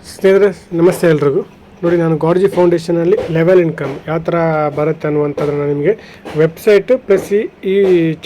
ಸ್ನೇಹಿತರೆ ನಮಸ್ತೆ ಎಲ್ರಿಗೂ. ನೋಡಿ, ನಾನು ಗಾಡ್ಜಿ ಫೌಂಡೇಶನಲ್ಲಿ ಲೆವೆಲ್ ಇನ್ಕಮ್ ಯಾವ ಥರ ಬರುತ್ತೆ ಅನ್ನುವಂಥದ್ದನ್ನು ನಿಮಗೆ ವೆಬ್ಸೈಟು ಪ್ಲಸ್ ಈ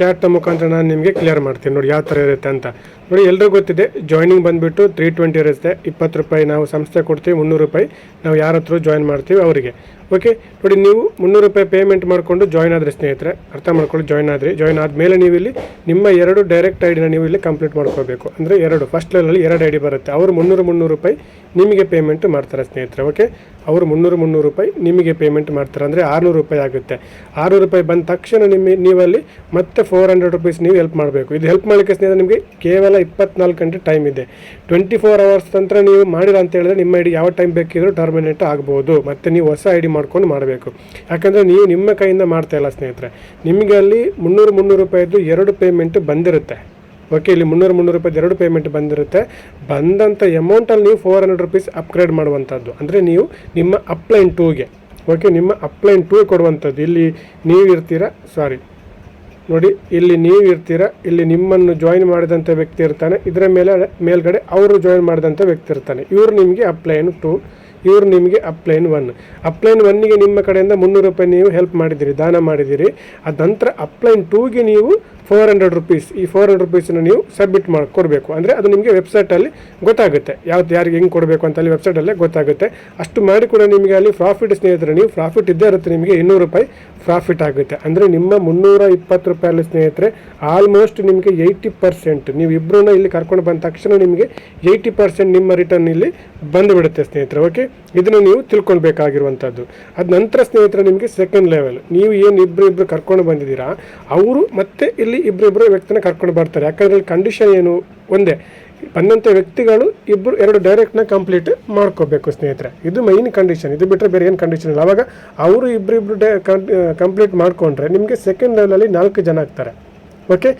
ಚಾಟ್ನ ಮುಖಾಂತರ ನಾನು ನಿಮಗೆ ಕ್ಲಿಯರ್ ಮಾಡ್ತೀನಿ. ನೋಡಿ ಯಾವ ಥರ ಇರುತ್ತೆ ಅಂತ. ನೋಡಿ, ಎಲ್ರಿಗೂ ಗೊತ್ತಿದೆ, ಜಾಯ್ನಿಂಗ್ ಬಂದುಬಿಟ್ಟು 320 ಇರುತ್ತೆ. 20 ರೂಪಾಯಿ ನಾವು ಸಂಸ್ಥೆ ಕೊಡ್ತೀವಿ, 300 ರೂಪಾಯಿ ನಾವು ಯಾರ ಹತ್ರ ಜಾಯ್ನ್ ಮಾಡ್ತೀವಿ ಅವರಿಗೆ. ಓಕೆ, ನೋಡಿ ನೀವು 300 ರೂಪಾಯಿ ಪೇಮೆಂಟ್ ಮಾಡಿಕೊಂಡು ಜಾಯ್ನ್ ಆದರೆ ಸ್ನೇಹಿತರೆ, ಅರ್ಥ ಮಾಡ್ಕೊಳ್ಳಿ, ಜಾಯ್ನ್ ಆದಮೇಲೆ ನೀವು ಇಲ್ಲಿ ನಿಮ್ಮ 2 ಡೈರೆಕ್ಟ್ ಐಡಿನ ನೀವು ಇಲ್ಲಿ ಕಂಪ್ಲೀಟ್ ಮಾಡ್ಕೋಬೇಕು. ಅಂದರೆ 2 ಫಸ್ಟ್ ಲೆವೆಲಲ್ಲಿ 2 ಐಡಿ ಬರುತ್ತೆ. ಅವರು 300 ರೂಪಾಯಿ ನಿಮಗೆ ಪೇಮೆಂಟ್ ಮಾಡ್ತಾರೆ ಸ್ನೇಹಿತರೆ. ಓಕೆ, ಅವರು 300 ರೂಪಾಯಿ ನಿಮಗೆ ಪೇಮೆಂಟ್ ಮಾಡ್ತಾರೆ. ಅಂದರೆ 600 ರೂಪಾಯಿ ಆಗುತ್ತೆ. 600 ರೂಪಾಯಿ ಬಂದ ತಕ್ಷಣ ನೀವಲ್ಲಿ ಮತ್ತೆ 400 ರೂಪೀಸ್ ನೀವು ಹೆಲ್ಪ್ ಮಾಡಬೇಕು. ಇದು ಹೆಲ್ಪ್ ಮಾಡಲಿಕ್ಕೆ ಸ್ನೇಹಿತರೆ ನಿಮಗೆ ಕೇವಲ 24 ಗಂಟೆ ಟೈಮ್ ಇದೆ. 24 ಅವರ್ಸ್ ನಂತರ ನೀವು ಮಾಡಿಲ್ಲ ಅಂತ ಹೇಳಿದ್ರೆ ನಿಮ್ಮ ಐಡಿ ಯಾವ ಟೈಮ್ ಬೇಕಿದ್ರೂ ಟರ್ಮಿನೇಟ್ ಆಗ್ಬೋದು. ಮತ್ತು ನೀವು ಹೊಸ ಐಡಿ ಮಾಡ್ಕೊಂಡು ಮಾಡಬೇಕು. ಯಾಕಂದರೆ ನೀವು ನಿಮ್ಮ ಕೈಯಿಂದ ಮಾಡ್ತಾ ಇಲ್ಲ ಸ್ನೇಹಿತರೆ. ನಿಮಗೆ ಅಲ್ಲಿ 300 ರೂಪಾಯಿದು 2 ಪೇಮೆಂಟ್ ಬಂದಿರುತ್ತೆ. ಓಕೆ, ಇಲ್ಲಿ 300 ರೂಪಾಯಿದು 2 ಪೇಮೆಂಟ್ ಬಂದಿರುತ್ತೆ. ಬಂದಂಥ ಅಮೌಂಟಲ್ಲಿ ನೀವು 400 ರೂಪೀಸ್ ಅಪ್ಗ್ರೇಡ್ ಮಾಡುವಂಥದ್ದು. ಅಂದರೆ ನೀವು ನಿಮ್ಮ ಅಪ್ಲೈನ್ 2ಗೆ, ಓಕೆ, ನಿಮ್ಮ ಅಪ್ಲೈನ್ 2 ಕೊಡುವಂಥದ್ದು. ಇಲ್ಲಿ ನೀವು ಇರ್ತೀರಾ, ನೋಡಿ ಇಲ್ಲಿ ನೀವು ಇರ್ತೀರಾ, ಇಲ್ಲಿ ನಿಮ್ಮನ್ನು ಜಾಯಿನ್ ಮಾಡಿದಂಥ ವ್ಯಕ್ತಿ ಇರ್ತಾನೆ, ಇದರ ಮೇಲ್ಗಡೆ ಅವರು ಜಾಯಿನ್ ಮಾಡಿದಂಥ ವ್ಯಕ್ತಿ ಇರ್ತಾನೆ. ಇವರು ನಿಮಗೆ ಅಪ್ಲೈನ್ 2, ಇವರು ನಿಮಗೆ ಅಪ್ಲೈನ್ 1. ಅಪ್ಲೈನ್ 1ಗೆ ನಿಮ್ಮ ಕಡೆಯಿಂದ 300 ರೂಪಾಯಿ ನೀವು ಹೆಲ್ಪ್ ಮಾಡಿದ್ದೀರಿ, ದಾನ ಮಾಡಿದ್ದೀರಿ. ಅದ ನಂತರ ಅಪ್ಲೈನ್ 2ಗೆ ನೀವು 400 ರೂಪೀಸ್, ಈ 400 ರೂಪೀಸನ್ನು ನೀವು ಸಬ್ಮಿಟ್ ಕೊಡಬೇಕು. ಅಂದರೆ ಅದು ನಿಮಗೆ ವೆಬ್ಸೈಟಲ್ಲಿ ಗೊತ್ತಾಗುತ್ತೆ, ಯಾರಿಗೆ ಹೆಂಗೆ ಕೊಡಬೇಕು ಅಂತ ಅಲ್ಲಿ ವೆಬ್ಸೈಟಲ್ಲೇ ಗೊತ್ತಾಗುತ್ತೆ. ಅಷ್ಟು ಮಾಡಿ ಕೂಡ ನಿಮಗೆ ಅಲ್ಲಿ ಪ್ರಾಫಿಟ್ ಸ್ನೇಹಿತರೆ, ನೀವು ಪ್ರಾಫಿಟ್ ಇದ್ದೇ ಇರುತ್ತೆ, ನಿಮಗೆ 200 ರೂಪಾಯಿ ಪ್ರಾಫಿಟ್ ಆಗುತ್ತೆ. ಅಂದರೆ ನಿಮ್ಮ 320 ರೂಪಾಯಲ್ಲಿ ಸ್ನೇಹಿತರೆ ಆಲ್ಮೋಸ್ಟ್ ನಿಮಗೆ 80%, ನೀವು ಇಬ್ಬರನ್ನ ಇಲ್ಲಿ ಕರ್ಕೊಂಡು ಬಂದ ತಕ್ಷಣ ನಿಮಗೆ 80% ನಿಮ್ಮ ರಿಟರ್ನ್ ಇಲ್ಲಿ ಬಂದುಬಿಡುತ್ತೆ ಸ್ನೇಹಿತರೆ. ಓಕೆ, ಇದನ್ನು ನೀವು ತಿಳ್ಕೊಳ್ಬೇಕಾಗಿರುವಂಥದ್ದು. ಅದ ನಂತರ ಸ್ನೇಹಿತರೆ ನಿಮಗೆ ಸೆಕೆಂಡ್ ಲೆವೆಲ್, ನೀವು ಏನು ಇಬ್ಬರು ಕರ್ಕೊಂಡು ಬಂದಿದ್ದೀರಾ, ಅವರು ಮತ್ತೆ ಇಲ್ಲಿ ಇಬ್ಬರು ವ್ಯಕ್ತಿನ ಕರ್ಕೊಂಡು ಬರ್ತಾರೆ. ಯಾಕಂದರೆ ಇಲ್ಲಿ ಕಂಡೀಷನ್ ಏನು ಒಂದೇ, ಬಂದಂಥ ವ್ಯಕ್ತಿಗಳು 2 ಡೈರೆಕ್ಟ್ನ ಕಂಪ್ಲೀಟ್ ಮಾಡ್ಕೋಬೇಕು ಸ್ನೇಹಿತರೆ. ಇದು ಮೈನ್ ಕಂಡೀಷನ್. ಇದು ಬಿಟ್ಟರೆ ಬೇರೆ ಏನು ಕಂಡೀಷನ್ ಇಲ್ಲ. ಆವಾಗ ಅವರು ಇಬ್ಬರು ಕಂಪ್ಲೀಟ್ ಮಾಡಿಕೊಂಡ್ರೆ ನಿಮಗೆ ಸೆಕೆಂಡ್ ಲೆವೆಲಲ್ಲಿ 4 ಜನ ಆಗ್ತಾರೆ. ಓಕೆ,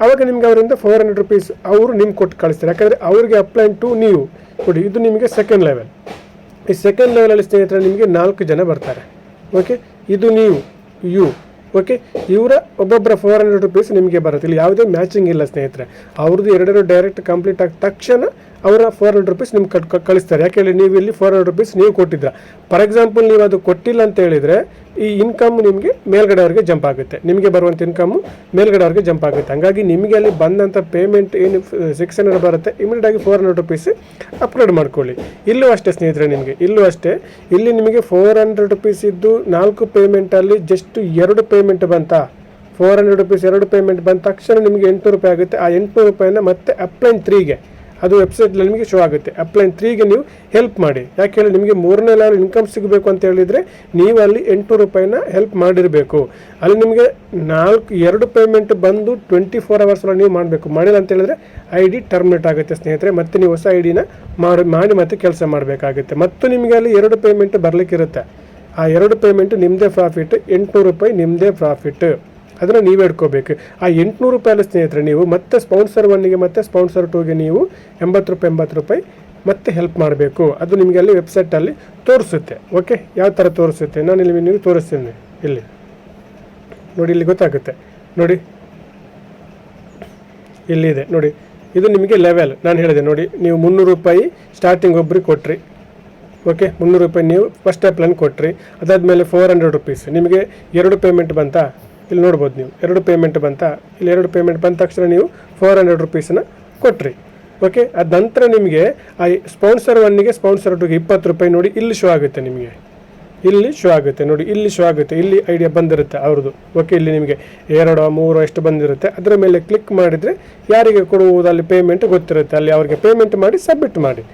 ಆವಾಗ ನಿಮ್ಗೆ ಅವರಿಂದ 400 ರೂಪೀಸ್ ಅವರು ನಿಮ್ಗೆ ಕೊಟ್ಟು ಕಳಿಸ್ತಾರೆ. ಯಾಕಂದರೆ ಅವ್ರಿಗೆ ಅಪ್ಲೈನ್ 2 ನೀವು ಕೊಡಿ. ಇದು ನಿಮಗೆ ಸೆಕೆಂಡ್ ಲೆವೆಲ್. ಈ ಸೆಕೆಂಡ್ ಲೆವೆಲಲ್ಲಿ ಸ್ನೇಹಿತರೆ ನಿಮಗೆ 4 ಜನ ಬರ್ತಾರೆ. ಓಕೆ, ಇದು ನೀವು ಓಕೆ, ಇವರ ಒಬ್ಬೊಬ್ಬರ 400 ರೂಪೀಸ್ ನಿಮಗೆ ಬರುತ್ತೆ. ಇಲ್ಲಿ ಯಾವುದೇ ಮ್ಯಾಚಿಂಗ್ ಇಲ್ಲ ಸ್ನೇಹಿತರೆ. ಅವ್ರದ್ದು 2 ಡೈರೆಕ್ಟ್ ಕಂಪ್ಲೀಟ್ ಆದ ತಕ್ಷಣ ಅವರ 400 ರೂಪೀಸ್ ನಿಮ್ಗೆ ಕಳಿಸ್ತಾರೆ. ಯಾಕೆ ಹೇಳಿ, ನೀವು ಇಲ್ಲಿ 400 ರೂಪೀಸ್ ನೀವು ಕೊಟ್ಟಿದ್ರ. ಫಾರ್ ಎಕ್ಸಾಂಪಲ್ ನೀವು ಅದು ಕೊಟ್ಟಿಲ್ಲ ಅಂತ ಹೇಳಿದರೆ ಈ ಇನ್ಕಮ್ ನಿಮಗೆ ಮೇಲ್ಗಡೆ ಅವ್ರಿಗೆ ಜಂಪ್ ಆಗುತ್ತೆ. ನಿಮಗೆ ಬರುವಂಥ ಇನ್ಕಮ್ಮು ಮೇಲ್ಗಡೆ ಅವ್ರಿಗೆ ಜಂಪ್ ಆಗುತ್ತೆ. ಹಾಗಾಗಿ ನಿಮಗೆ ಅಲ್ಲಿ ಬಂದಂಥ ಪೇಮೆಂಟ್ ಏನು 600 ಬರುತ್ತೆ, ಇಮಿಡಿಯೇಟ್ ಆಗಿ 400 ರೂಪೀಸ್ ಅಪ್ಗ್ರೇಡ್ ಮಾಡ್ಕೊಳ್ಳಿ. ಇಲ್ಲೂ ಅಷ್ಟೇ ಸ್ನೇಹಿತರೆ, ಇಲ್ಲೂ ಅಷ್ಟೇ. ಇಲ್ಲಿ ನಿಮಗೆ 400 ರೂಪೀಸ್ ಇದ್ದು 4 ಪೇಮೆಂಟಲ್ಲಿ ಜಸ್ಟ್ 2 ಪೇಮೆಂಟ್ ಬಂತಾ, 400 ರೂಪೀಸ್ 2 ಪೇಮೆಂಟ್ ಬಂದ ತಕ್ಷಣ ನಿಮಗೆ 800 ರೂಪಾಯಿ ಆಗುತ್ತೆ. ಆ 800 ರೂಪಾಯಿನ ಮತ್ತೆ ಅಪ್ಲೈನ್ 3ಗೆ ಅದು ವೆಬ್ಸೈಟಲ್ಲಿ ನಿಮಗೆ ಶೋ ಆಗುತ್ತೆ. ಅಪ್ಲೈನ್ 3ಗೆ ನೀವು ಹೆಲ್ಪ್ ಮಾಡಿ. ಯಾಕೆ ಹೇಳಿ, ನಿಮಗೆ 3ನೇ ಲೆವೆಲ್ ಇನ್ಕಮ್ ಸಿಗಬೇಕು ಅಂತ ಹೇಳಿದರೆ ನೀವು ಅಲ್ಲಿ 800 ರೂಪಾಯಿನ ಹೆಲ್ಪ್ ಮಾಡಿರಬೇಕು. ಅಲ್ಲಿ ನಿಮಗೆ 2 ಪೇಮೆಂಟ್ ಬಂದು 24 ಅವರ್ಸಲ್ಲಿ ನೀವು ಮಾಡಬೇಕು. ಮಾಡಿಲ್ಲ ಅಂತ ಹೇಳಿದ್ರೆ ಐ ಡಿ ಟರ್ಮಿನೇಟ್ ಆಗುತ್ತೆ ಸ್ನೇಹಿತರೆ. ಮತ್ತೆ ನೀವು ಹೊಸ ಐ ಡಿನ ಮಾಡಿ ಮತ್ತೆ ಕೆಲಸ ಮಾಡಬೇಕಾಗುತ್ತೆ. ಮತ್ತು ನಿಮಗೆ ಅಲ್ಲಿ 2 ಪೇಮೆಂಟ್ ಬರಲಿಕ್ಕಿರುತ್ತೆ. ಆ 2 ಪೇಮೆಂಟ್ ನಿಮ್ಮದೇ ಪ್ರಾಫಿಟ್, 800 ರೂಪಾಯಿ ನಿಮ್ಮದೇ ಪ್ರಾಫಿಟ್. ಅದನ್ನು ನೀವೇ ಇಟ್ಕೋಬೇಕು. ಆ 800 ರೂಪಾಯಲ್ಲಿ ಸ್ನೇಹಿತರೆ ನೀವು ಮತ್ತೆ ಸ್ಪಾನ್ಸರ್ 1ಗೆ ಮತ್ತು ಸ್ಪಾನ್ಸರ್ 2ಗೆ ನೀವು 80 ರೂಪಾಯಿ ಮತ್ತೆ ಹೆಲ್ಪ್ ಮಾಡಬೇಕು. ಅದು ನಿಮಗೆ ಅಲ್ಲಿ ವೆಬ್ಸೈಟಲ್ಲಿ ತೋರಿಸುತ್ತೆ. ಓಕೆ, ಯಾವ ಥರ ತೋರಿಸುತ್ತೆ ನಾನು ಇಲ್ಲಿ ನೀವು ತೋರಿಸ್ತೀನಿ. ಇಲ್ಲಿ ನೋಡಿ, ಇಲ್ಲಿ ಗೊತ್ತಾಗುತ್ತೆ. ನೋಡಿ ಇಲ್ಲಿದೆ ನೋಡಿ, ಇದು ನಿಮಗೆ ಲೆವೆಲ್ ನಾನು ಹೇಳಿದೆ. ನೋಡಿ, ನೀವು 300 ರೂಪಾಯಿ ಸ್ಟಾರ್ಟಿಂಗ್ ಒಬ್ರಿಗೆ ಕೊಟ್ರಿ. ಓಕೆ, 300 ರೂಪಾಯಿ ನೀವು ಫಸ್ಟ್ ಅಪ್ಲೈನ್ ಕೊಟ್ರಿ. ಅದಾದಮೇಲೆ 400 ರೂಪೀಸ್ ನಿಮಗೆ 2 ಪೇಮೆಂಟ್ ಬಂತಾ, ಇಲ್ಲಿ ನೋಡ್ಬೋದು ನೀವು 2 ಪೇಮೆಂಟ್ ಬಂತಾ. ಇಲ್ಲಿ 2 ಪೇಮೆಂಟ್ ಬಂದ ತಕ್ಷಣ ನೀವು 400 ರೂಪೀಸನ್ನ ಕೊಟ್ರಿ. ಓಕೆ, ಅದ ನಂತರ ನಿಮಗೆ ಆ ಸ್ಪಾನ್ಸರ್ 1ಗೆ ಸ್ಪಾನ್ಸರ್ 2ಗೆ 20 ರೂಪಾಯಿ ನೋಡಿ ಇಲ್ಲಿ ಶೋ ಆಗುತ್ತೆ. ನಿಮಗೆ ಇಲ್ಲಿ ಶೋ ಆಗುತ್ತೆ ನೋಡಿ, ಇಲ್ಲಿ ಶೋ ಆಗುತ್ತೆ. ಇಲ್ಲಿ ಐಡಿಯಾ ಬಂದಿರುತ್ತೆ ಅವ್ರದ್ದು. ಓಕೆ, ಇಲ್ಲಿ ನಿಮಗೆ 2 3 ಎಷ್ಟು ಬಂದಿರುತ್ತೆ. ಅದರ ಮೇಲೆ ಕ್ಲಿಕ್ ಮಾಡಿದರೆ ಯಾರಿಗೆ ಕೊಡುವುದು ಅಲ್ಲಿ ಪೇಮೆಂಟ್ ಗೊತ್ತಿರುತ್ತೆ. ಅಲ್ಲಿ ಅವ್ರಿಗೆ ಪೇಮೆಂಟ್ ಮಾಡಿ ಸಬ್ಮಿಟ್ ಮಾಡಿ.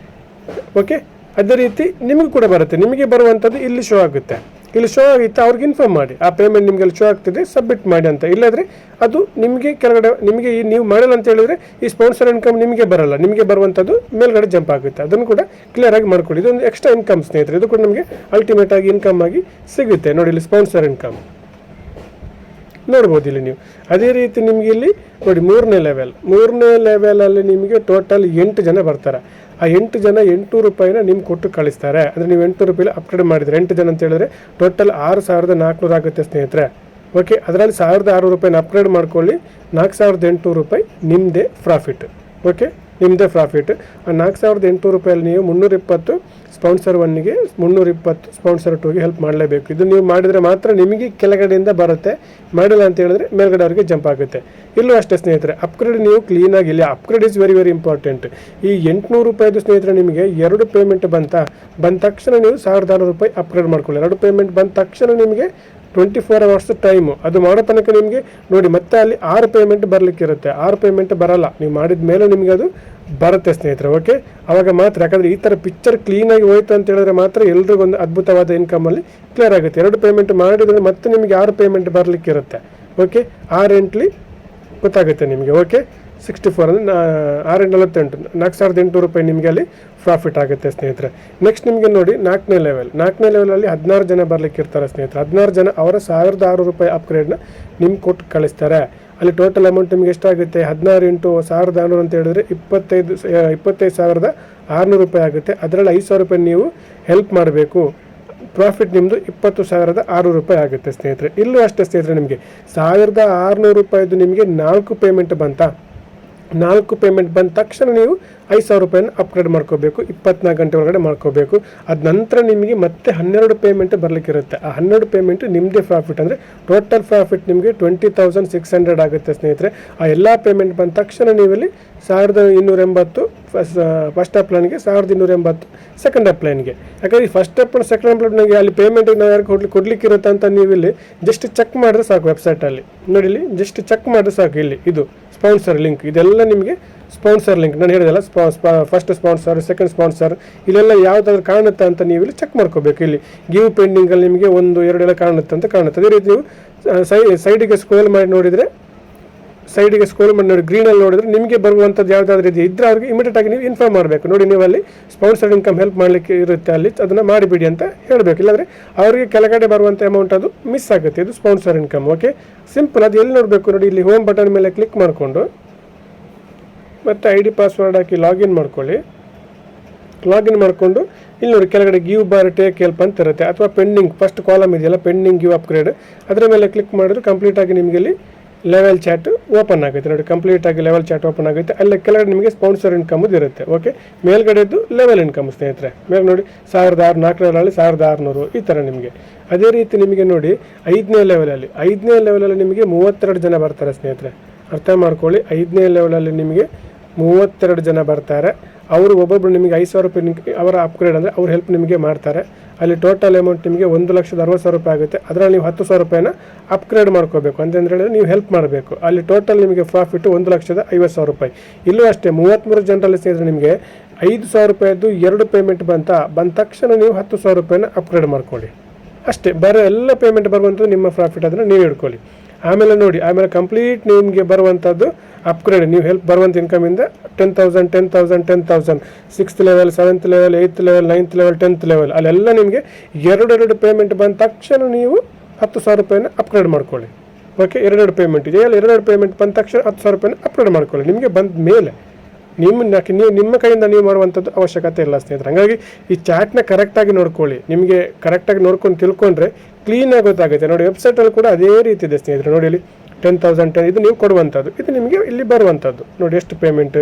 ಓಕೆ, ಅದೇ ರೀತಿ ನಿಮಗೆ ಕೂಡ ಬರುತ್ತೆ. ನಿಮಗೆ ಬರುವಂಥದ್ದು ಇಲ್ಲಿ ಶೋ ಆಗುತ್ತೆ. ಇಲ್ಲಿ ಶೋ ಆಗಿತ್ತು ಅವ್ರಿಗೆ ಇನ್ಫಾರ್ಮ್ ಮಾಡಿ, ಆ ಪೇಮೆಂಟ್ ನಿಮಗೆ ಅಲ್ಲಿ ಶೋ ಆಗ್ತಿದೆ, ಸಬ್ಮಿಟ್ ಮಾಡಿ ಅಂತ. ಇಲ್ಲಾಂದರೆ ಅದು ನಿಮಗೆ ಕೆಳಗಡೆ ನಿಮಗೆ ನೀವು ಮಾಡಲ್ಲ ಅಂತ ಹೇಳಿದರೆ ಈ ಸ್ಪಾನ್ಸರ್ ಇನ್ಕಮ್ ನಿಮಗೆ ಬರಲ್ಲ. ನಿಮಗೆ ಬರುವಂಥದ್ದು ಮೇಲ್ಗಡೆ ಜಂಪ್ ಆಗುತ್ತೆ. ಅದನ್ನು ಕೂಡ ಕ್ಲಿಯರಾಗಿ ಮಾಡ್ಕೊಳ್ಳಿ. ಇದೊಂದು ಎಕ್ಸ್ಟ್ರಾ ಇನ್ಕಮ್ ಸ್ನೇಹಿತರೆ. ಇದು ಕೂಡ ನಮಗೆ ಅಲ್ಟಿಮೇಟ್ ಆಗಿ ಇನ್ಕಮ್ ಆಗಿ ಸಿಗುತ್ತೆ. ನೋಡಿ, ಇಲ್ಲಿ ಸ್ಪಾನ್ಸರ್ ಇನ್ಕಮ್ ನೋಡ್ಬೋದು ಇಲ್ಲಿ ನೀವು. ಅದೇ ರೀತಿ ನಿಮಗೆ ಇಲ್ಲಿ ನೋಡಿ 3ನೇ ಲೆವೆಲಲ್ಲಿ ನಿಮಗೆ ಟೋಟಲ್ 8 ಜನ ಬರ್ತಾರೆ. ಆ 8 ಜನ 800 ರೂಪಾಯಿನ ನಿಮ್ಗೆ ಕೊಟ್ಟು ಕಳಿಸ್ತಾರೆ. ಅಂದರೆ ನೀವು 800 ರೂಪಾಯಿ ಅಪ್ಗ್ರೇಡ್ ಮಾಡಿದರೆ 8 ಜನ ಅಂತ ಹೇಳಿದ್ರೆ ಟೋಟಲ್ 6400 ಆಗುತ್ತೆ ಸ್ನೇಹಿತರೆ. ಓಕೆ, ಅದರಲ್ಲಿ 1600 ರೂಪಾಯಿನ ಅಪ್ಗ್ರೇಡ್ ಮಾಡ್ಕೊಳ್ಳಿ. 4800 ರೂಪಾಯಿ ನಿಮ್ಮದೇ ಪ್ರಾಫಿಟ್. ಓಕೆ, ನಿಮ್ಮದೇ ಪ್ರಾಫಿಟ್. ಆ 4800 ರೂಪಾಯಲ್ಲಿ ನೀವು 320 ಸ್ಪಾನ್ಸರ್ 1ಗೆ, 320 ಸ್ಪಾನ್ಸರ್ 2ಗೆ ಹೆಲ್ಪ್ ಮಾಡಲೇಬೇಕು. ಇದು ನೀವು ಮಾಡಿದರೆ ಮಾತ್ರ ನಿಮಗೆ ಕೆಳಗಡೆಯಿಂದ ಬರುತ್ತೆ. ಮಾಡಿಲ್ಲ ಅಂತ ಹೇಳಿದ್ರೆ ಮೇಲ್ಗಡೆ ಅವರಿಗೆ ಜಂಪ್ ಆಗುತ್ತೆ. ಇಲ್ಲೂ ಅಷ್ಟೇ ಸ್ನೇಹಿತರೆ, ಅಪ್ಗ್ರೇಡ್ ನೀವು ಕ್ಲೀನಾಗಿ ಇಲ್ಲ. Upgrade is very very important. ಈ 800 ರೂಪಾಯಿದು ಸ್ನೇಹಿತರೆ ನಿಮಗೆ 2 ಪೇಮೆಂಟ್ ಬಂದ ತಕ್ಷಣ ನೀವು 1600 ರೂಪಾಯಿ ಅಪ್ಗ್ರೇಡ್ ಮಾಡ್ಕೊಳ್ಳಿ. 2 ಪೇಮೆಂಟ್ ಬಂದ ತಕ್ಷಣ ನಿಮಗೆ 24 ಅವರ್ಸ್ ಟೈಮು. ಅದು ಮಾಡೋ ತನಕ ನಿಮಗೆ ನೋಡಿ ಮತ್ತೆ ಅಲ್ಲಿ 6 ಪೇಮೆಂಟ್ ಬರಲಿಕ್ಕಿರುತ್ತೆ. 6 ಪೇಮೆಂಟ್ ಬರಲ್ಲ, ನೀವು ಮಾಡಿದ ಮೇಲೆ ನಿಮಗೆ ಅದು ಬರುತ್ತೆ ಸ್ನೇಹಿತರೆ. ಓಕೆ, ಆವಾಗ ಮಾತ್ರ, ಯಾಕಂದರೆ ಈ ಥರ ಪಿಕ್ಚರ್ ಕ್ಲೀನಾಗಿ ಹೋಯ್ತು ಅಂತ ಹೇಳಿದ್ರೆ ಮಾತ್ರ ಎಲ್ರಿಗೊಂದು ಅದ್ಭುತವಾದ ಇನ್ಕಮಲ್ಲಿ ಕ್ಲಿಯರ್ ಆಗುತ್ತೆ. 2 ಪೇಮೆಂಟ್ ಮಾಡಿದ್ರೆ ಮತ್ತೆ ನಿಮಗೆ 6 ಪೇಮೆಂಟ್ ಬರಲಿಕ್ಕಿರುತ್ತೆ. ಓಕೆ, 6 ಎಂಟ್ಲಿ ಗೊತ್ತಾಗುತ್ತೆ ನಿಮಗೆ. ಓಕೆ, 64 ಅಂದರೆ 648 4800 ರೂಪಾಯಿ ನಿಮಗೆ ಅಲ್ಲಿ ಪ್ರಾಫಿಟ್ ಆಗುತ್ತೆ ಸ್ನೇಹಿತರೆ. ನೆಕ್ಸ್ಟ್ ನಿಮಗೆ ನೋಡಿ 4ನೇ ಲೆವೆಲಲ್ಲಿ 16 ಜನ ಬರಲಿಕ್ಕೆ ಇರ್ತಾರೆ ಸ್ನೇಹಿತರೆ. 16 ಜನ ಅವರ 1600 ರೂಪಾಯಿ ಅಪ್ಗ್ರೇಡ್ನ ನಿಮ್ಗೆ ಕೊಟ್ಟು ಕಳಿಸ್ತಾರೆ. ಅಲ್ಲಿ ಟೋಟಲ್ ಅಮೌಂಟ್ ನಿಮಗೆ ಎಷ್ಟಾಗುತ್ತೆ? 16 × 1600 ಅಂತ ಹೇಳಿದ್ರೆ 25,600 ರೂಪಾಯಿ ಆಗುತ್ತೆ. ಅದರಲ್ಲಿ 5,000 ರೂಪಾಯಿ ನೀವು ಹೆಲ್ಪ್ ಮಾಡಬೇಕು. ಪ್ರಾಫಿಟ್ ನಿಮ್ಮದು 20,600 ರೂಪಾಯಿ ಆಗುತ್ತೆ ಸ್ನೇಹಿತರೆ. ಇಲ್ಲೂ ಅಷ್ಟೇ ಸ್ನೇಹಿತರೆ, ನಿಮಗೆ 1600 ರೂಪಾಯಿದು ನಿಮಗೆ 4 ಪೇಮೆಂಟ್ ಬಂತಾ? 4 ಪೇಮೆಂಟ್ ಬಂದ ತಕ್ಷಣ ನೀವು 5,000 ರೂಪಾಯಿನ ಅಪ್ಗ್ರೇಡ್ ಮಾಡ್ಕೋಬೇಕು. 24 ಗಂಟೆ ಒಳಗಡೆ ಮಾಡ್ಕೋಬೇಕು. ಅದ ನಂತರ ನಿಮಗೆ ಮತ್ತೆ 12 ಪೇಮೆಂಟ್ ಬರಲಿಕ್ಕಿರುತ್ತೆ. ಆ 12 ಪೇಮೆಂಟ್ ನಿಮ್ಮದೇ ಪ್ರಾಫಿಟ್. ಅಂದರೆ ಟೋಟಲ್ ಪ್ರಾಫಿಟ್ ನಿಮಗೆ 20,600 ಆಗುತ್ತೆ ಸ್ನೇಹಿತರೆ. ಆ ಎಲ್ಲ ಪೇಮೆಂಟ್ ಬಂದ ತಕ್ಷಣ ನೀವಲ್ಲಿ 1280 ಫಸ್ಟ್ ಅಪ್ಲೈನ್ಗೆ, 1280 ಸೆಕೆಂಡ್ ಅಪ್ಲೈನ್ಗೆ. ಯಾಕಂದರೆ ಈ ಫಸ್ಟ್ ಅಪ್ ಸೆಕೆಂಡ್ ಅಪ್ಲೈನ್ಗೆ ಅಲ್ಲಿ ಪೇಮೆಂಟ್ ನಾವು ಯಾರು ಕೊಡ್ಲಿಕ್ಕಿರುತ್ತೆ ಅಂತ ನೀವು ಇಲ್ಲಿ ಜಸ್ಟ್ ಚೆಕ್ ಮಾಡಿದ್ರೆ ಸಾಕು. ವೆಬ್ಸೈಟಲ್ಲಿ ನೋಡಿ, ಇಲ್ಲಿ ಜಸ್ಟ್ ಚೆಕ್ ಮಾಡಿದ್ರೆ ಸಾಕು. ಇಲ್ಲಿ ಇದು ಸ್ಪಾನ್ಸರ್ ಲಿಂಕ್, ಇದೆಲ್ಲ ನಿಮಗೆ ಸ್ಪಾನ್ಸರ್ ಲಿಂಕ್. ನಾನು ಹೇಳಿದಲ್ಲ, ಫಸ್ಟ್ ಸ್ಪಾನ್ಸರ್, ಸೆಕೆಂಡ್ ಸ್ಪಾನ್ಸರ್, ಇಲ್ಲೆಲ್ಲ ಯಾವುದಾದ್ರು ಕಾಣುತ್ತೆ ಅಂತ ನೀವು ಇಲ್ಲಿ ಚೆಕ್ ಮಾಡ್ಕೋಬೇಕು. ಇಲ್ಲಿ ಗಿವ್ ಪೆಂಡಿಂಗಲ್ಲಿ ನಿಮಗೆ 1, 2 ಎಲ್ಲ ಕಾಣುತ್ತೆ ಅಂತ ಕಾಣುತ್ತೆ. ಅದೇ ರೀತಿ ನೀವು ಸೈಡಿಗೆ ಸ್ಕ್ರೋಲ್ ಮಾಡಿ ನೋಡಿದರೆ, ಗ್ರೀನಲ್ಲಿ ನೋಡಿದ್ರೆ ನಿಮಗೆ ಬರುವಂಥದ್ದು ಯಾವುದಾದ್ರೂ ಇದೆ ಇದ್ದರೆ ಅವ್ರಿಗೆ ಇಮಿಡಿಯೇಟ್ ಆಗಿ ನೀವು ಇನ್ಫಾರ್ಮ್ ಮಾಡಬೇಕು. ನೋಡಿ, ನೀವು ಅಲ್ಲಿ ಸ್ಪಾನ್ಸರ್ ಇನ್ಕಮ್ ಹೆಲ್ಪ್ ಮಾಡಲಿಕ್ಕೆ ಇರುತ್ತೆ, ಅಲ್ಲಿ ಅದನ್ನು ಮಾಡಿಬಿಡಿ ಅಂತ ಹೇಳಬೇಕು. ಇಲ್ಲಾಂದರೆ ಅವರಿಗೆ ಕೆಳಗಡೆ ಬರುವಂಥ ಅಮೌಂಟ್ ಅದು ಮಿಸ್ ಆಗುತ್ತೆ. ಇದು ಸ್ಪಾನ್ಸರ್ ಇನ್ಕಮ್. Okay, simple. ಅದು ಎಲ್ಲಿ ನೋಡಬೇಕು ನೋಡಿ, ಇಲ್ಲಿ ಹೋಮ್ ಬಟನ್ ಮೇಲೆ ಕ್ಲಿಕ್ ಮಾಡಿಕೊಂಡು ಮತ್ತು ID ಪಾಸ್ವರ್ಡ್ ಹಾಕಿ ಲಾಗಿನ್ ಮಾಡ್ಕೊಳ್ಳಿ. ಲಾಗಿನ್ ಮಾಡಿಕೊಂಡು ಇಲ್ಲಿ ನೋಡಿ ಕೆಳಗಡೆ ಗಿವ್ ಬಾರ್ ಟೇಕ್ ಹೆಲ್ಪ್ ಅಂತ ಇರುತ್ತೆ, ಅಥವಾ ಪೆಂಡಿಂಗ್ ಫಸ್ಟ್ ಕಾಲಮ್ ಇದೆಯಲ್ಲ, ಪೆಂಡಿಂಗ್ ಗಿವ್ ಅಪ್ಗ್ರೇಡ್, ಅದರ ಮೇಲೆ ಕ್ಲಿಕ್ ಮಾಡಿದ್ರೆ ಕಂಪ್ಲೀಟಾಗಿ ನಿಮಗೆ ಇಲ್ಲಿ ಲೆವೆಲ್ ಚಾಟ್ ಓಪನ್ ಆಗುತ್ತೆ. ನೋಡಿ, ಕಂಪ್ಲೀಟಾಗಿ ಲೆವೆಲ್ ಚಾಟ್ ಓಪನ್ ಆಗುತ್ತೆ. ಅಲ್ಲಿ ಕೆಳಗಡೆ ನಿಮಗೆ ಸ್ಪಾನ್ಸರ್ ಇನ್ಕಮ್ ಇರುತ್ತೆ. ಓಕೆ, ಮೇಲ್ಗಡೆದು ಲೆವೆಲ್ ಇನ್ಕಮ್ ಸ್ನೇಹಿತರೆ. ಮೇಲೆ ನೋಡಿ 1600, 4ರಲ್ಲಿ 1600 ಈ ಥರ ನಿಮಗೆ. ಅದೇ ರೀತಿ ನಿಮಗೆ ನೋಡಿ 5ನೇ ಲೆವೆಲಲ್ಲಿ ನಿಮಗೆ 32 ಜನ ಬರ್ತಾರೆ ಸ್ನೇಹಿತರೆ. ಅರ್ಥ ಮಾಡ್ಕೊಳ್ಳಿ, 5ನೇ ಲೆವೆಲಲ್ಲಿ ನಿಮಗೆ 32 ಜನ ಬರ್ತಾರೆ. ಅವರು ಒಬ್ಬೊಬ್ಬರು ನಿಮಗೆ 5,000 ರೂಪಾಯಿ ಅವರ ಅಪ್ಗ್ರೇಡ್ ಅಂದರೆ ಅವ್ರ ಹೆಲ್ಪ್ ನಿಮಗೆ ಮಾಡ್ತಾರೆ. ಅಲ್ಲಿ ಟೋಟಲ್ ಅಮೌಂಟ್ ನಿಮಗೆ 1,60,000 ರೂಪಾಯಿ ಆಗುತ್ತೆ. ಅದರಲ್ಲಿ ನೀವು 10,000 ರೂಪಾಯಿನ ಅಪ್ಗ್ರೇಡ್ ಮಾಡ್ಕೋಬೇಕು ಅಂತಂದ್ರೆ ಹೇಳಿದ್ರೆ ನೀವು ಹೆಲ್ಪ್ ಮಾಡಬೇಕು. ಅಲ್ಲಿ ಟೋಟಲ್ ನಿಮಗೆ ಪ್ರಾಫಿಟ್ 1,50,000 ರೂಪಾಯಿ. ಇಲ್ಲೂ ಅಷ್ಟೇ 33 ಜನರಲ್ಲಿ ಸೇರಿದ್ರೆ ನಿಮಗೆ 5,000 ರೂಪಾಯಿದ್ದು 2 ಪೇಮೆಂಟ್ ಬಂದ ತಕ್ಷಣ ನೀವು 10,000 ರೂಪಾಯಿನ ಅಪ್ಗ್ರೇಡ್ ಮಾಡ್ಕೊಳ್ಳಿ. ಅಷ್ಟೇ, ಎಲ್ಲ ಪೇಮೆಂಟ್ ಬರುವಂಥದ್ದು ನಿಮ್ಮ ಪ್ರಾಫಿಟ್, ಅದನ್ನು ನೀವು ಇಟ್ಕೊಳ್ಳಿ. ಆಮೇಲೆ ನೋಡಿ, ಕಂಪ್ಲೀಟ್ ನಿಮಗೆ ಬರುವಂಥದ್ದು ಅಪ್ಗ್ರೇಡ್, ನೀವು ಹೆಲ್ಪ್ ಬರುವಂಥ ಇನ್ಕಮಿಂದ 10,000 10,000 10,000 6th level, 7th level, 8th level, 9th level, 10th level, ಅಲ್ಲೆಲ್ಲ ನಿಮಗೆ 2 ಪೇಮೆಂಟ್ ಬಂದ ತಕ್ಷಣ ನೀವು 10,000 ರೂಪಾಯಿನ ಅಪ್ಗ್ರೇಡ್ ಮಾಡ್ಕೊಳ್ಳಿ. ಓಕೆ, 2 ಪೇಮೆಂಟ್ ಇದೆ, 2 ಪೇಮೆಂಟ್ ಬಂದ ತಕ್ಷಣ 10,000 ರೂಪಾಯಿನ ಅಪ್ಗ್ರೇಡ್ ಮಾಡ್ಕೊಳ್ಳಿ. ನಿಮಗೆ ಬಂದ ಮೇಲೆ ನಿಮ್ಮ ಕೈಯಿಂದ ನೀವು ಮಾಡುವಂಥದ್ದು ಅವಶ್ಯಕತೆ ಇಲ್ಲ ಸ್ನೇಹಿತರೆ. ಹಾಗಾಗಿ ಈ ಚಾಟ್ನ ಕರೆಕ್ಟಾಗಿ ನೋಡ್ಕೊಳ್ಳಿ. ನಿಮಗೆ ಕರೆಕ್ಟಾಗಿ ನೋಡ್ಕೊಂಡು ತಿಳ್ಕೊಂಡ್ರೆ ಕ್ಲೀನಾಗಿ ಗೊತ್ತಾಗುತ್ತೆ. ನೋಡಿ, ವೆಬ್ಸೈಟಲ್ಲಿ ಕೂಡ ಅದೇ ರೀತಿ ಇದೆ ಸ್ನೇಹಿತರೆ. ನೋಡಿ, ಇಲ್ಲಿ 10,000 ಇದು ನೀವು ಕೊಡುವಂಥದ್ದು, ಇದು ನಿಮಗೆ ಇಲ್ಲಿ ಬರುವಂಥದ್ದು. ನೋಡಿ ಎಷ್ಟು ಪೇಮೆಂಟ್,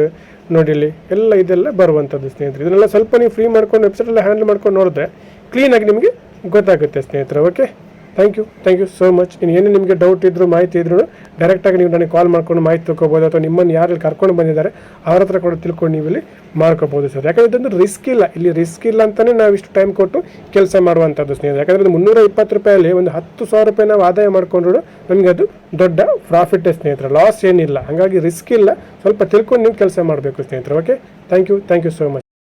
ನೋಡಿ ಇಲ್ಲಿ ಇದೆಲ್ಲ ಬರುವಂಥದ್ದು ಸ್ನೇಹಿತರೆ. ಇದನ್ನೆಲ್ಲ ಸ್ವಲ್ಪ ನೀವು ಫ್ರೀ ಮಾಡ್ಕೊಂಡು ವೆಬ್ಸೈಟಲ್ಲಿ ಹ್ಯಾಂಡಲ್ ಮಾಡ್ಕೊಂಡು ನೋಡಿದ್ರೆ ಕ್ಲೀನಾಗಿ ನಿಮಗೆ ಗೊತ್ತಾಗುತ್ತೆ ಸ್ನೇಹಿತರೆ. Okay, thank you so much. ಏನೇ ನಿಮಗೆ ಡೌಟ್ ಇದ್ದರೂ ಮಾಹಿತಿ ಇದ್ರೂ ಡೈರೆಕ್ಟಾಗಿ ನೀವು ನನಗೆ ಕಾಲ್ ಮಾಡ್ಕೊಂಡು ಮಾಹಿತಿ ತಿಳ್ಕೊಬೋದು, ಅಥವಾ ನಿಮ್ಮನ್ನು ಯಾರಲ್ಲಿ ಕರ್ಕೊಂಡು ಬಂದಿದ್ದಾರೆ ಅವ್ರ ಹತ್ರ ಕೂಡ ತಿಳ್ಕೊಂಡು ನೀವು ಇಲ್ಲಿ ಮಾಡ್ಕೋಬೋದು ಸರ್. ಯಾಕಂದರೆ ಇದೊಂದು ರಿಸ್ಕ್ ಇಲ್ಲ ಅಂತಲೇ ನಾವು ಇಷ್ಟು ಟೈಮ್ ಕೊಟ್ಟು ಕೆಲಸ ಮಾಡುವಂಥದ್ದು ಸ್ನೇಹಿತರೆ. ಯಾಕಂದರೆ 320 ರೂಪಾಯಲ್ಲಿ ಒಂದು 10,000 ರೂಪಾಯಿ ನಾವು ಆದಾಯ ಮಾಡಿಕೊಂಡ್ರು ನಮಗೆ ಅದು ದೊಡ್ಡ ಪ್ರಾಫಿಟ್ಟೇ ಸ್ನೇಹಿತರೆ, ಲಾಸ್ ಏನಿಲ್ಲ. ಹಾಗಾಗಿ ರಿಸ್ಕ್ ಇಲ್ಲ, ಸ್ವಲ್ಪ ತಿಳ್ಕೊಂಡು ನೀವು ಕೆಲಸ ಮಾಡಬೇಕು ಸ್ನೇಹಿತರೆ. Okay, thank you so much.